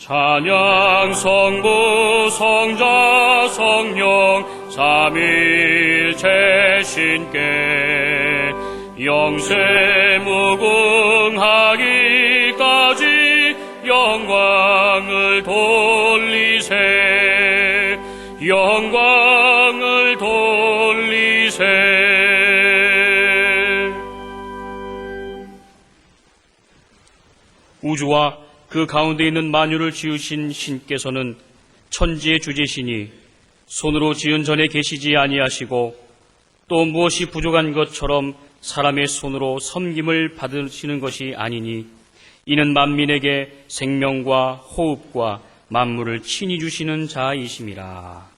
찬양 성부 성자 성령 삼위일체 신께 영세 무궁하기까지 영광을 돌리세 영광을 돌리세. 우주와 그 가운데 있는 만유를 지으신 신께서는 천지의 주제시니 손으로 지은 전에 계시지 아니하시고 또 무엇이 부족한 것처럼 사람의 손으로 섬김을 받으시는 것이 아니니 이는 만민에게 생명과 호흡과 만물을 친히 주시는 자이심이라.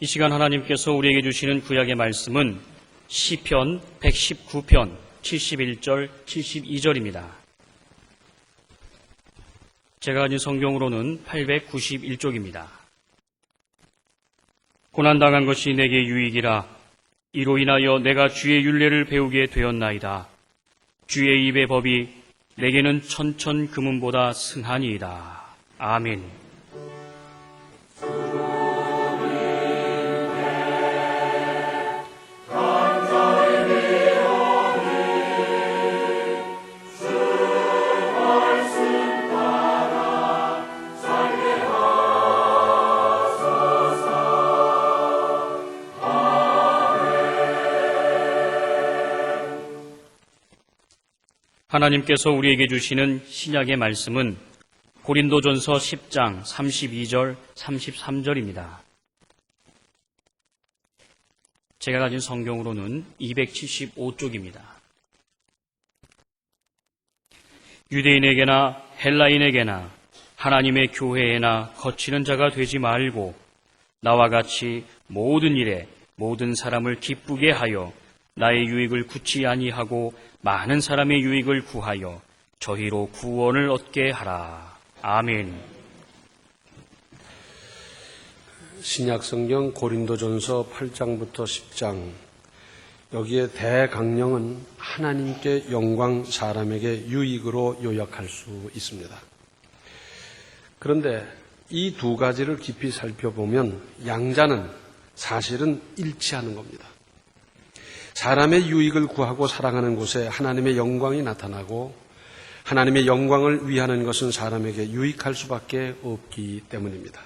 이 시간 하나님께서 우리에게 주시는 구약의 말씀은 시편 119편 71절 72절입니다. 제가 가진 성경으로는 891쪽입니다. 고난당한 것이 내게 유익이라. 이로 인하여 내가 주의 율례를 배우게 되었나이다. 주의 입의 법이 내게는 천천 금은보다 승하니이다. 아멘. 하나님께서 우리에게 주시는 신약의 말씀은 고린도전서 10장 32절 33절입니다. 제가 가진 성경으로는 275쪽입니다. 유대인에게나 헬라인에게나 하나님의 교회에나 거치는 자가 되지 말고 나와 같이 모든 일에 모든 사람을 기쁘게 하여 나의 유익을 굳지 아니하고 많은 사람의 유익을 구하여 저희로 구원을 얻게 하라. 아멘. 신약성경 고린도전서 8장부터 10장, 여기에 대강령은 하나님께 영광, 사람에게 유익으로 요약할 수 있습니다. 그런데 이 두 가지를 깊이 살펴보면 양자는 사실은 일치하는 겁니다. 사람의 유익을 구하고 사랑하는 곳에 하나님의 영광이 나타나고 하나님의 영광을 위하는 것은 사람에게 유익할 수밖에 없기 때문입니다.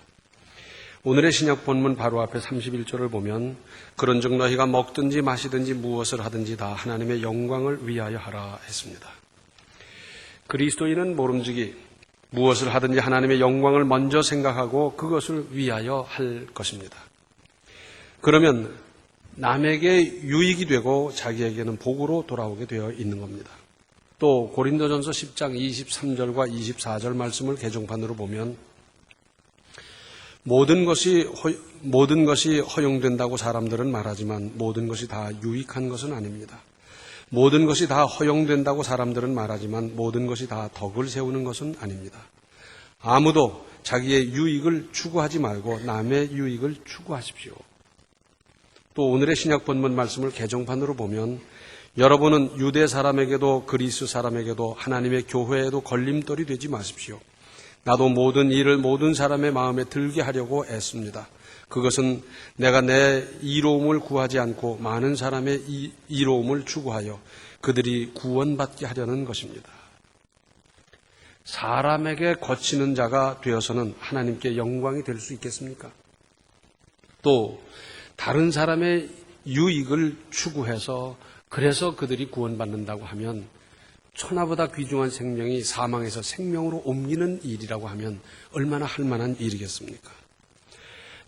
오늘의 신약 본문 바로 앞에 31절을 보면 그런즉 너희가 먹든지 마시든지 무엇을 하든지 다 하나님의 영광을 위하여 하라 했습니다. 그리스도인은 모름지기 무엇을 하든지 하나님의 영광을 먼저 생각하고 그것을 위하여 할 것입니다. 그러면 남에게 유익이 되고 자기에게는 복으로 돌아오게 되어 있는 겁니다. 또 고린도전서 10장 23절과 24절 말씀을 개정판으로 보면 모든 것이 허용된다고 사람들은 말하지만 모든 것이 다 유익한 것은 아닙니다. 모든 것이 다 허용된다고 사람들은 말하지만 모든 것이 다 덕을 세우는 것은 아닙니다. 아무도 자기의 유익을 추구하지 말고 남의 유익을 추구하십시오. 또 오늘의 신약 본문 말씀을 개정판으로 보면 여러분은 유대 사람에게도 그리스 사람에게도 하나님의 교회에도 걸림돌이 되지 마십시오. 나도 모든 일을 모든 사람의 마음에 들게 하려고 애씁니다. 그것은 내가 내 이로움을 구하지 않고 많은 사람의 이로움을 추구하여 그들이 구원받게 하려는 것입니다. 사람에게 거치는 자가 되어서는 하나님께 영광이 될 수 있겠습니까? 또 다른 사람의 유익을 추구해서 그래서 그들이 구원받는다고 하면 천하보다 귀중한 생명이 사망에서 생명으로 옮기는 일이라고 하면 얼마나 할 만한 일이겠습니까?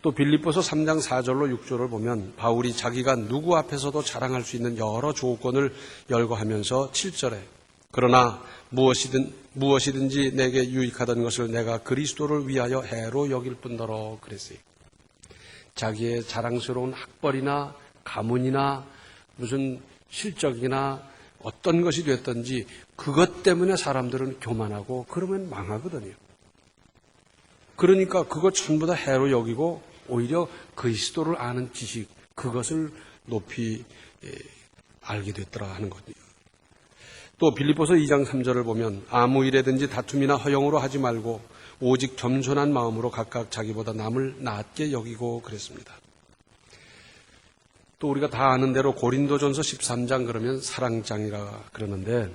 또 빌립보서 3장 4절로 6절을 보면 바울이 자기가 누구 앞에서도 자랑할 수 있는 여러 조건을 열거하면서 7절에 그러나 무엇이든지 내게 유익하던 것을 내가 그리스도를 위하여 해로 여길 뿐더러 그랬어요. 자기의 자랑스러운 학벌이나 가문이나 무슨 실적이나 어떤 것이 됐든지 그것 때문에 사람들은 교만하고 그러면 망하거든요. 그러니까 그거 전부 다 해로 여기고 오히려 그리스도를 아는 지식, 그것을 높이 알게 됐더라 하는 거죠. 또 빌립보서 2장 3절을 보면 아무 일에든지 다툼이나 허용으로 하지 말고 오직 겸손한 마음으로 각각 자기보다 남을 낫게 여기고 그랬습니다. 또 우리가 다 아는 대로 고린도전서 13장 그러면 사랑장이라 그러는데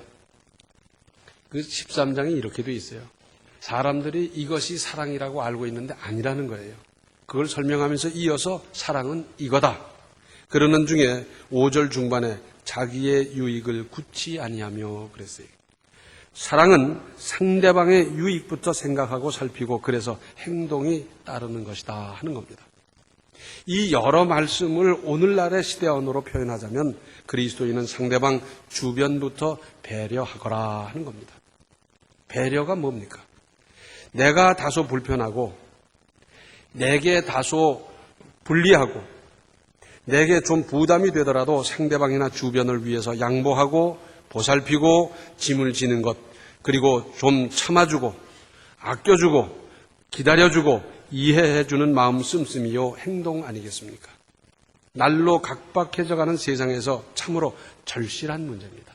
그 13장이 이렇게 돼 있어요. 사람들이 이것이 사랑이라고 알고 있는데 아니라는 거예요. 그걸 설명하면서 이어서 사랑은 이거다. 그러는 중에 5절 중반에 자기의 유익을 굳이 아니하며 그랬어요. 사랑은 상대방의 유익부터 생각하고 살피고 그래서 행동이 따르는 것이다 하는 겁니다. 이 여러 말씀을 오늘날의 시대 언어로 표현하자면 그리스도인은 상대방 주변부터 배려하거라 하는 겁니다. 배려가 뭡니까? 내가 다소 불편하고 내게 다소 불리하고 내게 좀 부담이 되더라도 상대방이나 주변을 위해서 양보하고 보살피고 짐을 지는 것, 그리고 좀 참아주고 아껴주고 기다려주고 이해해주는 마음 씀씀이요 행동 아니겠습니까? 날로 각박해져가는 세상에서 참으로 절실한 문제입니다.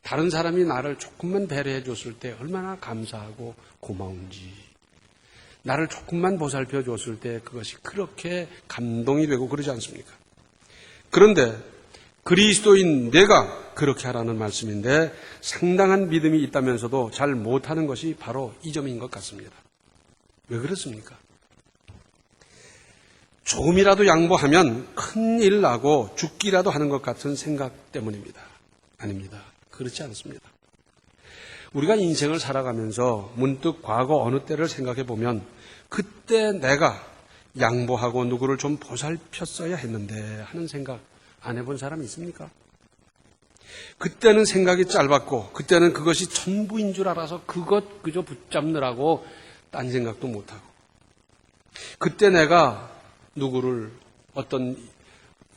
다른 사람이 나를 조금만 배려해 줬을 때 얼마나 감사하고 고마운지, 나를 조금만 보살펴 줬을 때 그것이 그렇게 감동이 되고 그러지 않습니까? 그런데 그리스도인 내가 그렇게 하라는 말씀인데 상당한 믿음이 있다면서도 잘 못하는 것이 바로 이 점인 것 같습니다. 왜 그렇습니까? 조금이라도 양보하면 큰일 나고 죽기라도 하는 것 같은 생각 때문입니다. 아닙니다. 그렇지 않습니다. 우리가 인생을 살아가면서 문득 과거 어느 때를 생각해 보면 그때 내가 양보하고 누구를 좀 보살폈어야 했는데 하는 생각 안 해본 사람 있습니까? 그때는 생각이 짧았고 그때는 그것이 전부인 줄 알아서 그것 그저 붙잡느라고 딴 생각도 못하고 그때 내가 누구를 어떤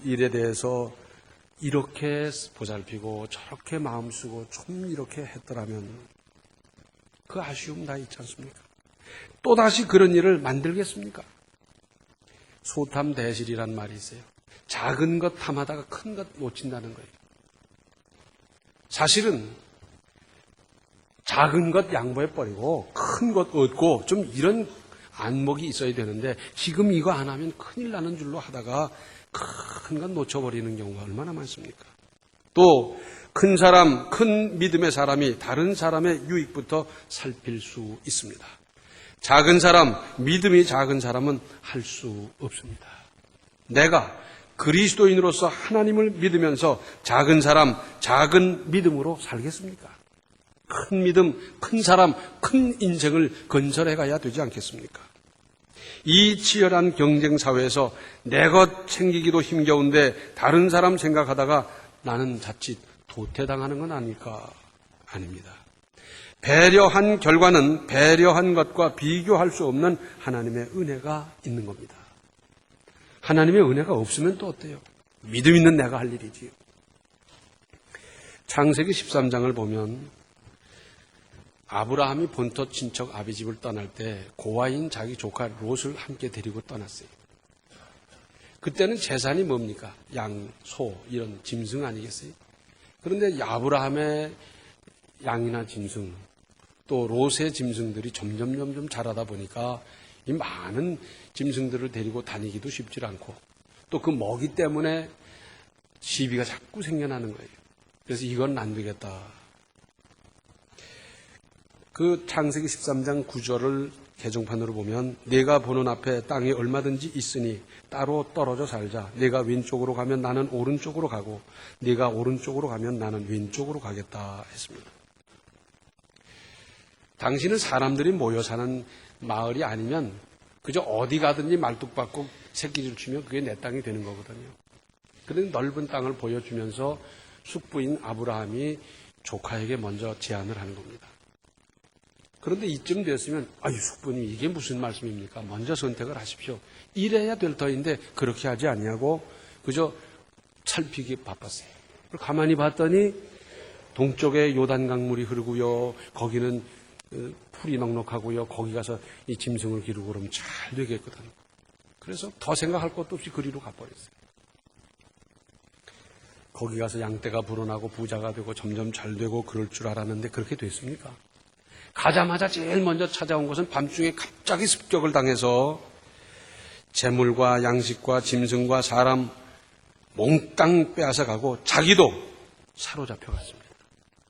일에 대해서 이렇게 보살피고 저렇게 마음 쓰고 좀 이렇게 했더라면 그 아쉬움 다 있지 않습니까? 또다시 그런 일을 만들겠습니까? 소탐대실이란 말이 있어요. 작은 것 탐하다가 큰 것 놓친다는 거예요. 사실은 작은 것 양보해버리고 큰 것 얻고 좀 이런 안목이 있어야 되는데 지금 이거 안 하면 큰일 나는 줄로 하다가 큰 것 놓쳐버리는 경우가 얼마나 많습니까? 또 큰 사람, 큰 믿음의 사람이 다른 사람의 유익부터 살필 수 있습니다. 작은 사람, 믿음이 작은 사람은 할 수 없습니다. 내가 그리스도인으로서 하나님을 믿으면서 작은 사람, 작은 믿음으로 살겠습니까? 큰 믿음, 큰 사람, 큰 인생을 건설해 가야 되지 않겠습니까? 이 치열한 경쟁 사회에서 내 것 챙기기도 힘겨운데 다른 사람 생각하다가 나는 자칫 도태당하는 건 아닐까? 아닙니다. 배려한 결과는 배려한 것과 비교할 수 없는 하나님의 은혜가 있는 겁니다. 하나님의 은혜가 없으면 또 어때요? 믿음 있는 내가 할 일이지요. 창세기 13장을 보면 아브라함이 본토 친척 아비집을 떠날 때 고아인 자기 조카 롯을 함께 데리고 떠났어요. 그때는 재산이 뭡니까? 양, 소 이런 짐승 아니겠어요? 그런데 아브라함의 양이나 짐승 또 롯의 짐승들이 점점 자라다 보니까 이 많은 짐승들을 데리고 다니기도 쉽지 않고 또 그 먹이 때문에 시비가 자꾸 생겨나는 거예요. 그래서 이건 안 되겠다. 그 창세기 13장 9절을 개정판으로 보면 내가 보는 앞에 땅이 얼마든지 있으니 따로 떨어져 살자. 내가 왼쪽으로 가면 나는 오른쪽으로 가고 네가 오른쪽으로 가면 나는 왼쪽으로 가겠다 했습니다. 당신은 사람들이 모여 사는 마을이 아니면 그저 어디 가든지 말뚝박고 새끼줄 치면 그게 내 땅이 되는 거거든요. 그런데 넓은 땅을 보여주면서 숙부인 아브라함이 조카에게 먼저 제안을 하는 겁니다. 그런데 이쯤 됐으면 숙부님 이게 무슨 말씀입니까? 먼저 선택을 하십시오. 이래야 될 터인데 그렇게 하지 아니하고 그저 살피기 바빴어요. 가만히 봤더니 동쪽에 요단 강물이 흐르고요. 거기는 풀이 넉넉하고요. 거기 가서 이 짐승을 기르고 그러면 잘 되겠거든요. 그래서 더 생각할 것도 없이 그리로 가버렸어요. 거기 가서 양떼가 불어나고 부자가 되고 점점 잘 되고 그럴 줄 알았는데 그렇게 됐습니까? 가자마자 제일 먼저 찾아온 것은 밤중에 갑자기 습격을 당해서 재물과 양식과 짐승과 사람 몽땅 빼앗아가고 자기도 사로잡혀갔습니다.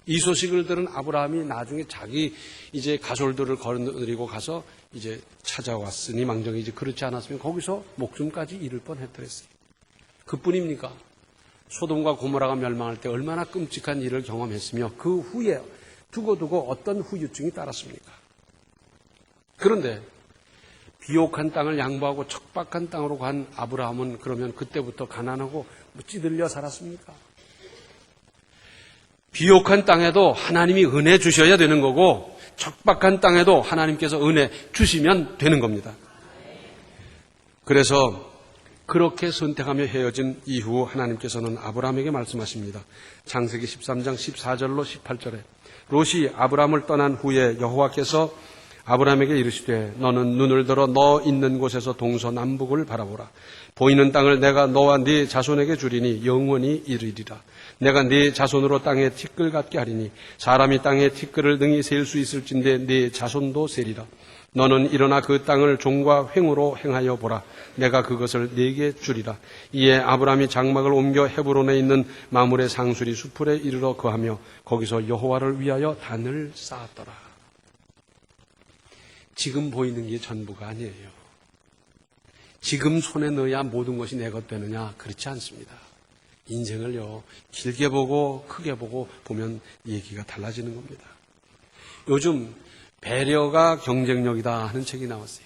이 소식을 들은 아브라함이 나중에 자기 이제 가솔들을 거느리고 가서 이제 찾아왔으니 망정이지 그렇지 않았으면 거기서 목숨까지 잃을 뻔했더랬어요. 그뿐입니까? 소돔과 고모라가 멸망할 때 얼마나 끔찍한 일을 경험했으며 그 후에 두고두고 어떤 후유증이 따랐습니까? 그런데 비옥한 땅을 양보하고 척박한 땅으로 간 아브라함은 그러면 그때부터 가난하고 찌들려 살았습니까? 비옥한 땅에도 하나님이 은혜 주셔야 되는 거고 척박한 땅에도 하나님께서 은혜 주시면 되는 겁니다. 그래서 그렇게 선택하며 헤어진 이후 하나님께서는 아브라함에게 말씀하십니다. 창세기 13장 14절로 18절에 롯이 아브라함을 떠난 후에 여호와께서 아브라함에게 이르시되 너는 눈을 들어 너 있는 곳에서 동서남북을 바라보라. 보이는 땅을 내가 너와 네 자손에게 주리니 영원히 이르리라. 내가 네 자손으로 땅에 티끌 같게 하리니 사람이 땅에 티끌을 능히 셀 수 있을진데 네 자손도 세리라. 너는 일어나 그 땅을 종과 횡으로 행하여 보라. 내가 그것을 네게 주리라. 이에 아브라함이 장막을 옮겨 헤브론에 있는 마므레 상수리 수풀에 이르러 거하며 거기서 여호와를 위하여 단을 쌓았더라. 지금 보이는 게 전부가 아니에요. 지금 손에 넣어야 모든 것이 내 것 되느냐? 그렇지 않습니다. 인생을요, 길게 보고 크게 보고 보면 얘기가 달라지는 겁니다. 요즘 배려가 경쟁력이다 하는 책이 나왔어요.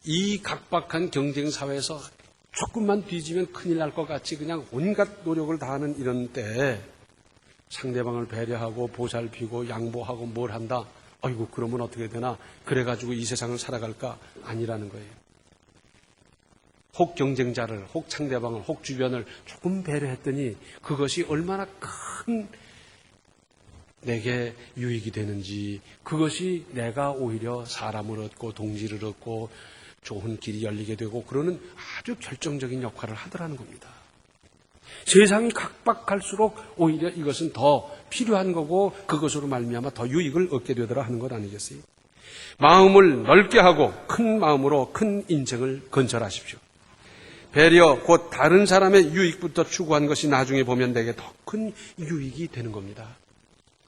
이 각박한 경쟁 사회에서 조금만 뒤지면 큰일 날 것 같이 그냥 온갖 노력을 다하는 이런 때에 상대방을 배려하고 보살피고 양보하고 뭘 한다. 아이고 그러면 어떻게 되나. 그래가지고 이 세상을 살아갈까? 아니라는 거예요. 혹 경쟁자를, 혹 상대방을, 혹 주변을 조금 배려했더니 그것이 얼마나 큰 내게 유익이 되는지, 그것이 내가 오히려 사람을 얻고 동지를 얻고 좋은 길이 열리게 되고 그러는 아주 결정적인 역할을 하더라는 겁니다. 세상이 각박할수록 오히려 이것은 더 필요한 거고 그것으로 말미암아 더 유익을 얻게 되더라 하는 것 아니겠어요? 마음을 넓게 하고 큰 마음으로 큰 인생을 건설하십시오. 배려, 곧 다른 사람의 유익부터 추구한 것이 나중에 보면 내게 더 큰 유익이 되는 겁니다.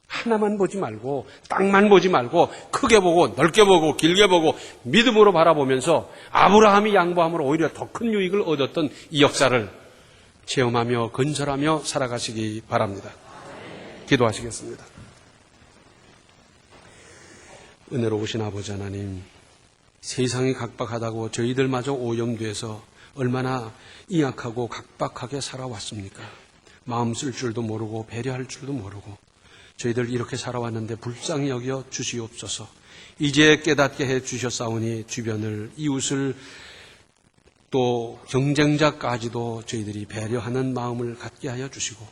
하나만 보지 말고 땅만 보지 말고 크게 보고 넓게 보고 길게 보고 믿음으로 바라보면서 아브라함이 양보함으로 오히려 더 큰 유익을 얻었던 이 역사를 체험하며 건설하며 살아가시기 바랍니다. 기도하시겠습니다. 은혜로우신 아버지 하나님, 세상이 각박하다고 저희들마저 오염돼서 얼마나 이악하고 각박하게 살아왔습니까? 마음 쓸 줄도 모르고 배려할 줄도 모르고 저희들 이렇게 살아왔는데 불쌍히 여겨 주시옵소서. 이제 깨닫게 해 주셨사오니 주변을, 이웃을, 또 경쟁자까지도 저희들이 배려하는 마음을 갖게 하여 주시고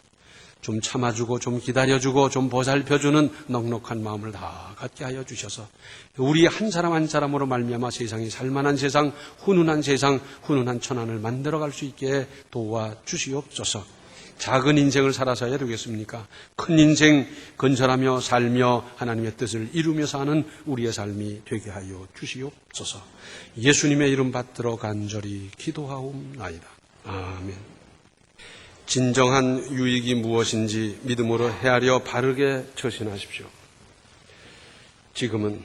좀 참아주고 좀 기다려주고 좀 보살펴주는 넉넉한 마음을 다 갖게 하여 주셔서 우리 한 사람 한 사람으로 말미암아 세상이 살만한 세상, 훈훈한 세상, 훈훈한 천안을 만들어갈 수 있게 도와주시옵소서. 작은 인생을 살아서야 되겠습니까? 큰 인생 건설하며 살며 하나님의 뜻을 이루며 사는 우리의 삶이 되게 하여 주시옵소서. 예수님의 이름 받들어 간절히 기도하옵나이다. 아멘. 진정한 유익이 무엇인지 믿음으로 헤아려 바르게 처신하십시오. 지금은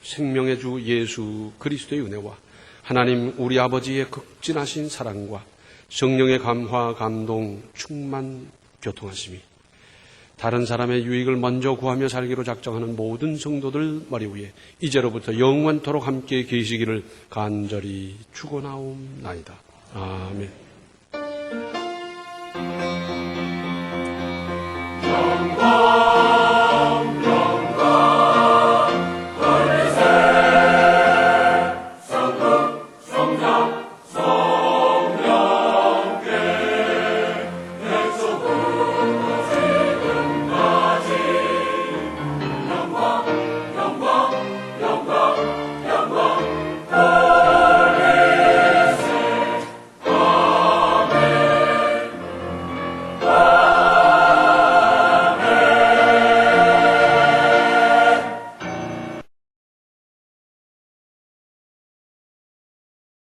생명의 주 예수 그리스도의 은혜와 하나님 우리 아버지의 극진하신 사랑과 성령의 감화, 감동, 충만, 교통하심이 다른 사람의 유익을 먼저 구하며 살기로 작정하는 모든 성도들 머리 위에 이제로부터 영원토록 함께 계시기를 간절히 축원하옵나이다. 아멘. 영광